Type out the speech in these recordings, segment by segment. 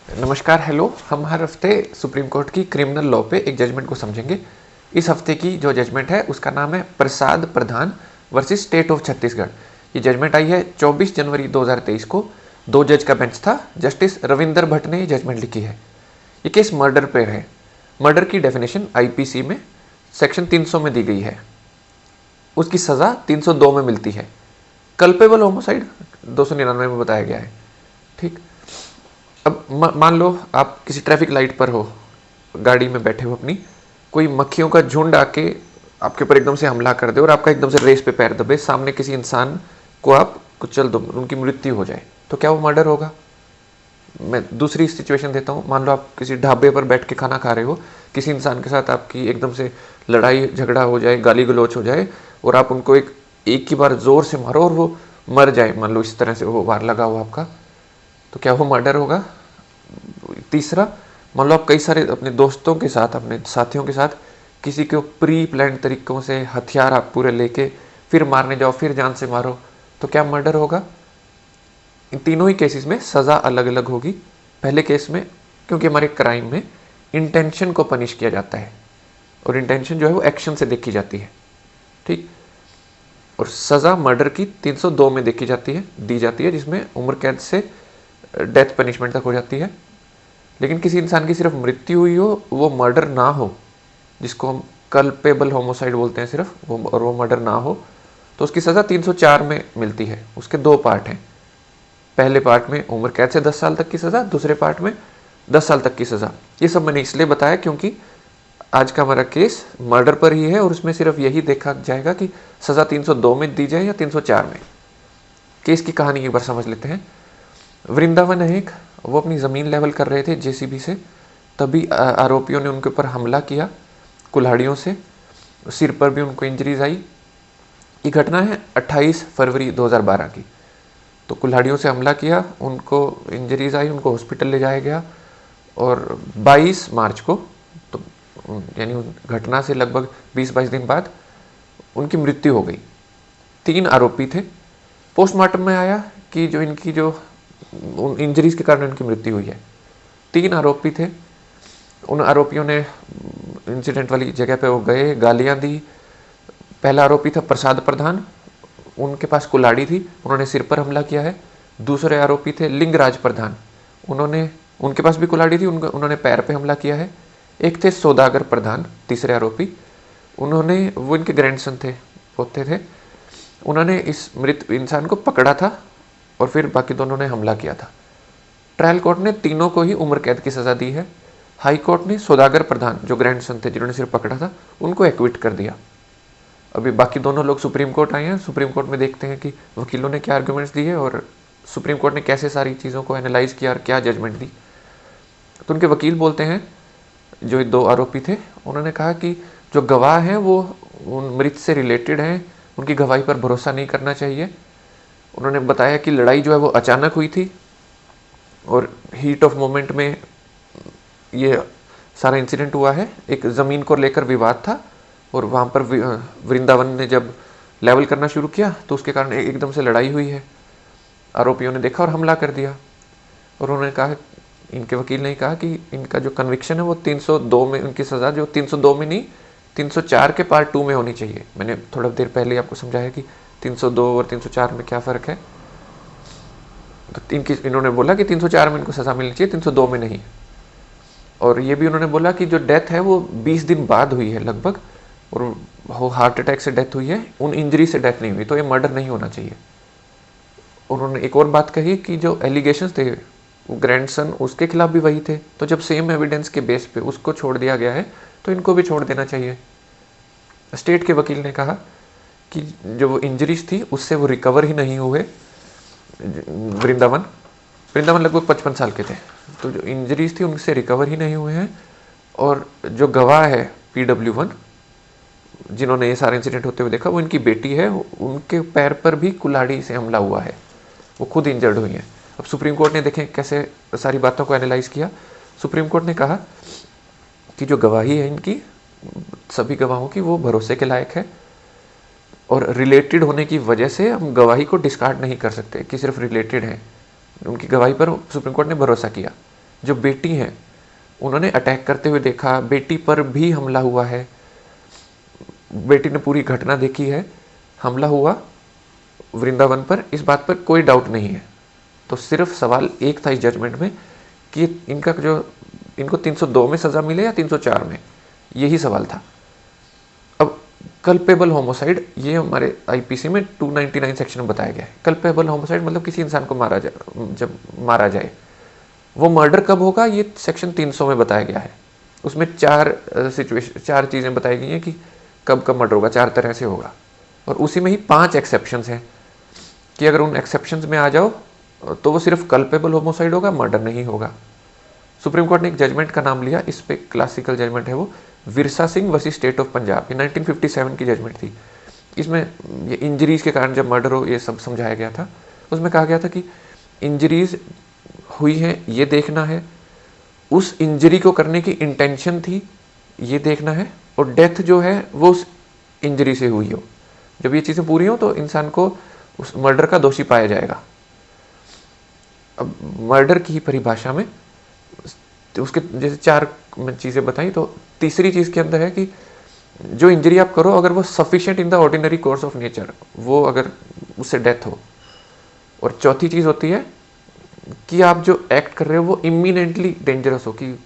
नमस्कार, हेलो। हम हर हफ्ते सुप्रीम कोर्ट की क्रिमिनल लॉ पे एक जजमेंट को समझेंगे। इस हफ्ते की जो जजमेंट है उसका नाम है प्रसाद प्रधान वर्सेस स्टेट ऑफ छत्तीसगढ़। ये जजमेंट आई है 24 जनवरी 2023 को। 2 जज का बेंच था। जस्टिस रविंदर भट्ट ने ये जजमेंट लिखी है। ये केस मर्डर पर है। मर्डर की डेफिनेशन आईपीसी में सेक्शन 300 में दी गई है। उसकी सज़ा 302 में मिलती है। कल्पेबल होमोसाइड 299 में बताया गया है। ठीक। अब मान लो आप किसी ट्रैफिक लाइट पर हो, गाड़ी में बैठे हो अपनी, कोई मक्खियों का झुंड आके आपके ऊपर एकदम से हमला कर दे और आपका एकदम से रेस पे पैर दबे, सामने किसी इंसान को आप कुचल दो, उनकी मृत्यु हो जाए, तो क्या वो मर्डर होगा? मैं दूसरी सिचुएशन देता हूँ। मान लो आप किसी ढाबे पर बैठ के खाना खा रहे हो, किसी इंसान के साथ आपकी एकदम से लड़ाई झगड़ा हो जाए, गाली गलौच हो जाए और आप उनको एक ही बार जोर से मारो और वो मर जाए, मान लो इस तरह से वो वार लगा हुआ आपका, तो क्या वो मर्डर होगा? तीसरा, मान लो आप कई सारे अपने दोस्तों के साथ, अपने साथियों के साथ किसी को प्री प्लान तरीकों से हथियार आप पूरे लेके फिर मारने जाओ, फिर जान से मारो, तो क्या मर्डर होगा? इन तीनों ही केसेस में सज़ा अलग अलग होगी। पहले केस में क्योंकि हमारे क्राइम में इंटेंशन को पनिश किया जाता है और इंटेंशन जो है वो एक्शन से देखी जाती है। ठीक। और सज़ा मर्डर की 302 में देखी जाती है, दी जाती है, जिसमें उम्र कैद से डेथ पनिशमेंट तक हो जाती है। लेकिन किसी इंसान की सिर्फ मृत्यु हुई हो, वो मर्डर ना हो, जिसको हम कल्पेबल होमोसाइड बोलते हैं सिर्फ, वो और वो मर्डर ना हो, तो उसकी सज़ा 304 में मिलती है। उसके 2 पार्ट हैं। पहले पार्ट में उम्र कैद से 10 साल तक की सज़ा, दूसरे पार्ट में 10 साल तक की सज़ा। ये सब मैंने इसलिए बताया क्योंकि आज का हमारा केस मर्डर पर ही है और उसमें सिर्फ यही देखा जाएगा कि सज़ा 302 में दी जाए या 304 में। केस की कहानी एक बार समझ लेते हैं। वृंदावन है एक, वो अपनी ज़मीन लेवल कर रहे थे जेसीबी से, तभी आरोपियों ने उनके ऊपर हमला किया कुल्हाड़ियों से, सिर पर भी उनको इंजरीज आई। ये घटना है 28 फरवरी 2012 की। तो कुल्हाड़ियों से हमला किया, उनको इंजरीज आई, उनको हॉस्पिटल ले जाया गया और 22 मार्च को, तो यानी घटना से लगभग 20-22 दिन बाद उनकी मृत्यु हो गई। 3 आरोपी थे। पोस्टमार्टम में आया कि जो इनकी जो उन इंजरीज के कारण इनकी मृत्यु हुई है। 3 आरोपी थे। उन आरोपियों ने इंसिडेंट वाली जगह पे वो गए, गालियां दी। पहला आरोपी था प्रसाद प्रधान, उनके पास कुल्हाड़ी थी, उन्होंने सिर पर हमला किया है। दूसरे आरोपी थे लिंगराज प्रधान, उनके पास भी कुल्हाड़ी थी, उन्होंने पैर पे हमला किया है। एक थे सौदागर प्रधान, तीसरे आरोपी, वो इनके ग्रैंडसन थे, पोते थे। उन्होंने इस मृत इंसान को पकड़ा था और फिर बाकी दोनों ने हमला किया था। ट्रायल कोर्ट ने तीनों को ही उम्र कैद की सज़ा दी है। हाई कोर्ट ने सौदागर प्रधान, जो ग्रैंडसन थे जिन्होंने सिर्फ पकड़ा था, उनको एक्विट कर दिया। अभी बाकी दोनों लोग सुप्रीम कोर्ट आए हैं। सुप्रीम कोर्ट में देखते हैं कि वकीलों ने क्या आर्ग्यूमेंट्स दिए और सुप्रीम कोर्ट ने कैसे सारी चीज़ों को एनालाइज किया और क्या जजमेंट दी। तो उनके वकील बोलते हैं, जो 2 आरोपी थे, उन्होंने कहा कि जो गवाह हैं वो उन मृत से रिलेटेड हैं, उनकी गवाही पर भरोसा नहीं करना चाहिए। उन्होंने बताया कि लड़ाई जो है वो अचानक हुई थी और हीट ऑफ मोमेंट में ये सारा इंसिडेंट हुआ है। एक ज़मीन को लेकर विवाद था और वहाँ पर वृंदावन ने जब लेवल करना शुरू किया तो उसके कारण एकदम से लड़ाई हुई है। आरोपियों ने देखा और हमला कर दिया। और उन्होंने कहा, इनके वकील ने कहा कि इनका जो कन्विक्शन है वो 302 में, उनकी सज़ा जो 302 में नहीं 304 के पार्ट 2 में होनी चाहिए। मैंने थोड़ा देर पहले आपको समझाया कि 302 और 304 में क्या फ़र्क है। तो इन्होंने बोला कि 304 में इनको सज़ा मिलनी चाहिए, 302 में नहीं। और ये भी उन्होंने बोला कि जो डेथ है वो 20 दिन बाद हुई है लगभग, और वो हार्ट अटैक से डेथ हुई है, उन इंजरी से डेथ नहीं हुई, तो ये मर्डर नहीं होना चाहिए। उन्होंने एक और बात कही कि जो एलिगेशंस थे ग्रैंडसन, उसके खिलाफ भी वही थे, तो जब सेम एविडेंस के बेस पे उसको छोड़ दिया गया है तो इनको भी छोड़ देना चाहिए। स्टेट के वकील ने कहा कि जो वो इंजरीज थी उससे वो रिकवर ही नहीं हुए। वृंदावन लगभग 55 साल के थे, तो जो इंजरीज थी उनसे रिकवर ही नहीं हुए हैं। और जो गवाह है PW1, जिन्होंने ये सारे इंसिडेंट होते हुए देखा, वो इनकी बेटी है, उनके पैर पर भी कुल्हाड़ी से हमला हुआ है, वो खुद इंजर्ड हुई हैं। अब सुप्रीम कोर्ट ने देखें कैसे सारी बातों को एनालाइज किया। सुप्रीम कोर्ट ने कहा कि जो गवाही है इनकी, सभी गवाहों की, वो भरोसे के लायक है और रिलेटेड होने की वजह से हम गवाही को डिस्कार्ड नहीं कर सकते कि सिर्फ रिलेटेड है। उनकी गवाही पर सुप्रीम कोर्ट ने भरोसा किया। जो बेटी हैं उन्होंने अटैक करते हुए देखा, बेटी पर भी हमला हुआ है, बेटी ने पूरी घटना देखी है, हमला हुआ वृंदावन पर, इस बात पर कोई डाउट नहीं है। तो सिर्फ सवाल एक था इस जजमेंट में कि इनको 302 में सजा मिले या 304 में, यही सवाल था। अब कल्पेबल होमोसाइड, ये हमारे आईपीसी में 299 सेक्शन में बताया गया है। कल्पेबल होमोसाइड मतलब किसी इंसान को जब मारा जाए, वो मर्डर कब होगा ये सेक्शन 300 में बताया गया है। उसमें चार चीज़ें बताई गई हैं कि कब कब मर्डर होगा, 4 तरह से होगा, और उसी में ही 5 एक्सेप्शंस हैं कि अगर उन एक्सेप्शंस में आ जाओ तो वो सिर्फ कल्पेबल होमोसाइड होगा, मर्डर नहीं होगा। सुप्रीम कोर्ट ने एक जजमेंट का नाम लिया, इस पे क्लासिकल जजमेंट है वो, Virsa Singh versus state of Punjab, ये 1957 की जजमेंट थी। इसमें ये इंजरीज के कारण जब मर्डर हो ये सब समझाया गया था। उसमें कहा गया था कि इंजरीज हुई हैं ये देखना है, उस इंजरी को करने की इंटेंशन थी ये देखना है, और डेथ जो है वो उस इंजरी से हुई हो। जब ये चीज़ें पूरी हो तो इंसान को उस मर्डर का दोषी पाया जाएगा। अब मर्डर की परिभाषा में उसके जैसे 4 चीज़ें बताई, तो तीसरी चीज़ के अंदर है कि जो इंजरी आप करो अगर वो sufficient in the ordinary course of nature, वो अगर उससे डेथ हो। और चौथी चीज़ होती है कि आप जो एक्ट कर रहे हो वो इमिनेंटली डेंजरस हो, कि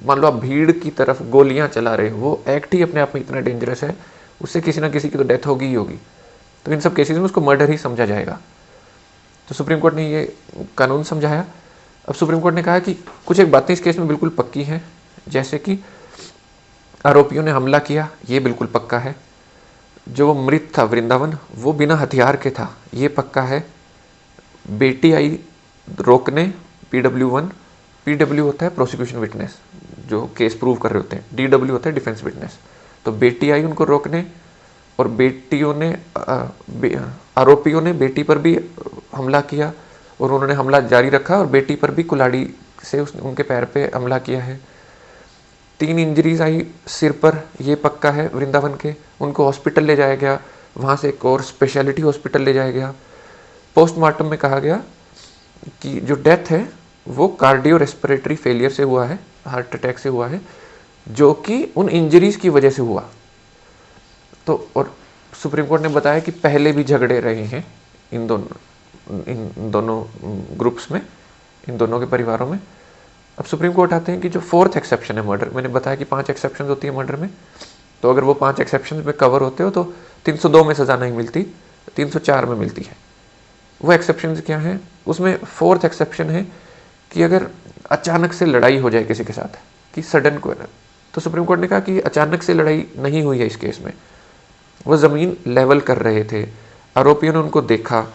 मान लो आप भीड़ की तरफ गोलियां चला रहे हो, वो एक्ट ही अपने आप में इतना डेंजरस है, उससे किसी ना किसी की तो डेथ होगी ही होगी। तो इन सब केसेस में उसको मर्डर ही समझा जाएगा। तो सुप्रीम कोर्ट ने ये कानून समझाया। अब सुप्रीम कोर्ट ने कहा कि कुछ एक बातें इस केस में बिल्कुल पक्की हैं, जैसे कि आरोपियों ने हमला किया, ये बिल्कुल पक्का है। जो वो मृत था वृंदावन, वो बिना हथियार के था, ये पक्का है। बेटी आई रोकने, PW1, PW होता है प्रोसिक्यूशन विटनेस, जो केस प्रूव कर रहे होते हैं, DW होता है डिफेंस विटनेस। तो बेटी आई उनको रोकने, और आरोपियों ने बेटी पर भी हमला किया, और उन्होंने हमला जारी रखा, और बेटी पर भी कुल्हाड़ी से उनके पैर पे हमला किया है। 3 इंजरीज आई सिर पर, ये पक्का है वृंदावन के। उनको हॉस्पिटल ले जाया गया, वहाँ से एक और स्पेशलिटी हॉस्पिटल ले जाया गया। पोस्टमार्टम में कहा गया कि जो डेथ है वो कार्डियो रेस्पिरेटरी फेलियर से हुआ है, हार्ट अटैक से हुआ है, जो कि उन इंजरीज की वजह से हुआ। तो और सुप्रीम कोर्ट ने बताया कि पहले भी झगड़े रहे हैं इन दोनों ग्रुप्स में, इन दोनों के परिवारों में। अब सुप्रीम कोर्ट आते हैं कि जो 4th एक्सेप्शन है मर्डर, मैंने बताया कि 5 एक्सेप्शन होती है मर्डर में, तो अगर वो 5 एक्सेप्शन में कवर होते हो तो 302 में सज़ा नहीं मिलती, 304 में मिलती है। वो एक्सेप्शन क्या हैं? उसमें 4th एक्सेप्शन है कि अगर अचानक से लड़ाई हो जाए किसी के साथ, कि सडन क्वेरल। तो सुप्रीम कोर्ट ने कहा कि अचानक से लड़ाई नहीं हुई है इस केस में, वो ज़मीन लेवल कर रहे थे, आरोपियों ने उनको देखा,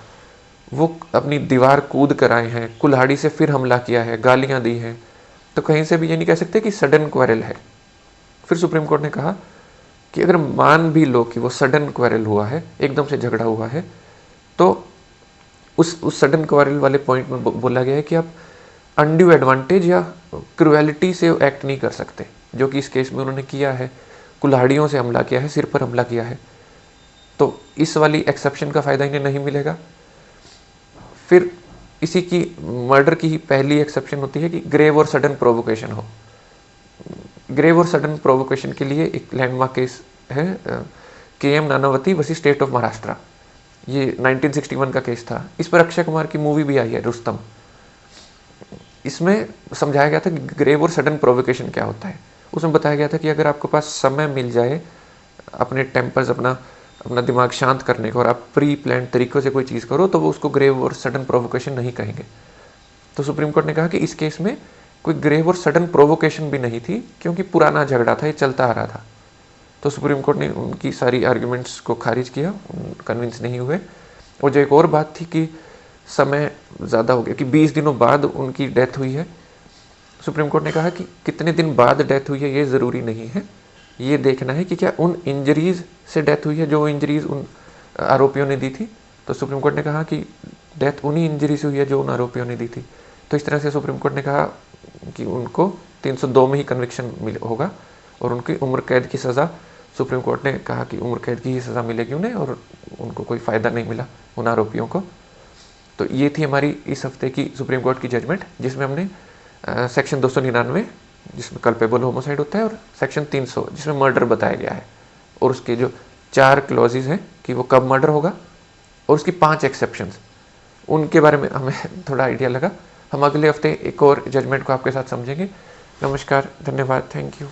वो अपनी दीवार कूद कर आए हैं, कुल्हाड़ी से फिर हमला किया है, गालियां दी हैं, तो कहीं से भी ये नहीं कह सकते कि सडन क्वेरल है। फिर सुप्रीम कोर्ट ने कहा कि अगर मान भी लो कि वो सडन क्वेरल हुआ है, एकदम से झगड़ा हुआ है, तो उस सडन क्वेरल वाले पॉइंट में बोला गया है कि आप अनड्यू एडवांटेज या क्रुएलिटी से एक्ट नहीं कर सकते, जो कि इस केस में उन्होंने किया है। कुल्हाड़ियों से हमला किया है, सिर पर हमला किया है, तो इस वाली एक्सेप्शन का फ़ायदा इन्हें नहीं मिलेगा। फिर इसी की मर्डर की ही पहली एक्सेप्शन होती है कि ग्रेव और सडन प्रोवोकेशन हो। ग्रेव और सडन प्रोवोकेशन के लिए एक लैंडमार्क केस है, KM Nanavati versus state of Maharashtra, ये 1961 का केस था। इस पर अक्षय कुमार की मूवी भी आई है, रुस्तम। इसमें समझाया गया था कि ग्रेव और सडन प्रोवोकेशन क्या होता है। उसमें बताया गया था कि अगर आपके पास समय मिल जाए अपने टेम्पर्स, अपना दिमाग शांत करने का, और आप प्री प्लान तरीक़ों से कोई चीज़ करो, तो वो उसको ग्रेव और सडन प्रोवोकेशन नहीं कहेंगे। तो सुप्रीम कोर्ट ने कहा कि इस केस में कोई ग्रेव और सडन प्रोवोकेशन भी नहीं थी, क्योंकि पुराना झगड़ा था, ये चलता आ रहा था। तो सुप्रीम कोर्ट ने उनकी सारी आर्ग्यूमेंट्स को खारिज किया, कन्विंस नहीं हुए। और जो एक और बात थी कि समय ज़्यादा हो गया, कि 20 दिनों बाद उनकी डेथ हुई है, सुप्रीम कोर्ट ने कहा कि कितने दिन बाद डेथ हुई है ये ज़रूरी नहीं है, ये देखना है कि क्या उन इंजरीज़ से डेथ हुई है जो इंजरीज़ उन आरोपियों ने दी थी। तो सुप्रीम कोर्ट ने कहा कि डेथ उन्हीं इंजरी से हुई है जो उन आरोपियों ने दी थी। तो इस तरह से सुप्रीम कोर्ट ने कहा कि उनको 302 में ही कन्विक्शन होगा, और उनकी उम्र कैद की सज़ा, सुप्रीम कोर्ट ने कहा कि उम्र कैद की ही सज़ा मिलेगी उन्हें, और उनको कोई फ़ायदा नहीं मिला उन आरोपियों को। तो ये थी हमारी इस हफ्ते की सुप्रीम कोर्ट की जजमेंट, जिसमें हमने सेक्शन 299 जिसमें कल्पेबल होमोसाइड होता है, और सेक्शन 300 जिसमें मर्डर बताया गया है, और उसके जो 4 क्लॉजेज हैं कि वो कब मर्डर होगा, और उसकी 5 एक्सेप्शंस, उनके बारे में हमें थोड़ा आइडिया लगा। हम अगले हफ्ते एक और जजमेंट को आपके साथ समझेंगे। नमस्कार, धन्यवाद, थैंक यू।